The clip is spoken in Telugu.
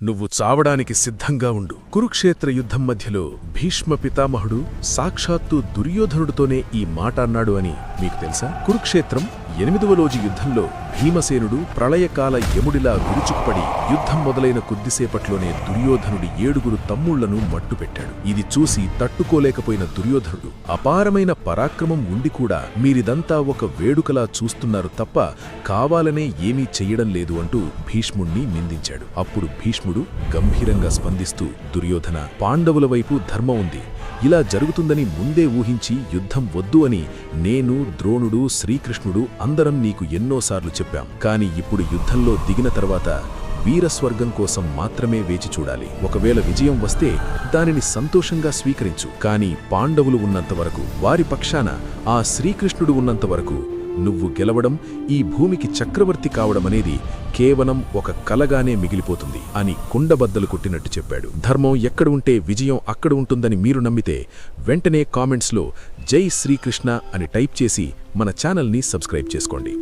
నువ్వు చావడానికి సిద్ధంగా ఉండు. కురుక్షేత్ర యుద్ధం మధ్యలో భీష్మ పితామహుడు సాక్షాత్తు దుర్యోధనుడితోనే ఈ మాట అన్నాడు అని మీకు తెలుసా? కురుక్షేత్రం 8వ రోజు యుద్ధంలో భీమసేనుడు ప్రళయకాల యముడిలా విరుచుకుపడి యుద్ధం మొదలైన కొద్దిసేపట్లోనే దుర్యోధనుడి 7 తమ్ముళ్లను మట్టుపెట్టాడు. ఇది చూసి తట్టుకోలేకపోయిన దుర్యోధనుడు అపారమైన పరాక్రమం ఉండి కూడా మీరిదంతా ఒక వేడుకలా చూస్తున్నారు తప్ప కావాలనే ఏమీ చెయ్యడం లేదు అంటూ భీష్ముణ్ణి నిందించాడు. అప్పుడు భీష్ముడు గంభీరంగా స్పందిస్తూ, దుర్యోధన, పాండవుల వైపు ధర్మం ఉంది. ఇలా జరుగుతుందని ముందే ఊహించి యుద్ధం వద్దు అని నేను, ద్రోణుడు, శ్రీకృష్ణుడు అందరం నీకు ఎన్నోసార్లు చెప్పాం. కాని ఇప్పుడు యుద్ధంలో దిగిన తర్వాత వీరస్వర్గం కోసం మాత్రమే వేచి చూడాలి. ఒకవేళ విజయం వస్తే దానిని సంతోషంగా స్వీకరించు. కాని పాండవులు ఉన్నంతవరకు, వారి పక్షాన ఆ శ్రీకృష్ణుడు ఉన్నంతవరకు నువ్వు గెలవడం, ఈ భూమికి చక్రవర్తి కావడమనేది కేవలం ఒక కలగానే మిగిలిపోతుంది అని కుండబద్దలు కొట్టినట్టు చెప్పాడు. ధర్మం ఎక్కడ ఉంటే విజయం అక్కడ ఉంటుందని మీరు నమ్మితే వెంటనే కామెంట్స్లో జై శ్రీకృష్ణ అని టైప్ చేసి మన ఛానల్ని సబ్స్క్రైబ్ చేసుకోండి.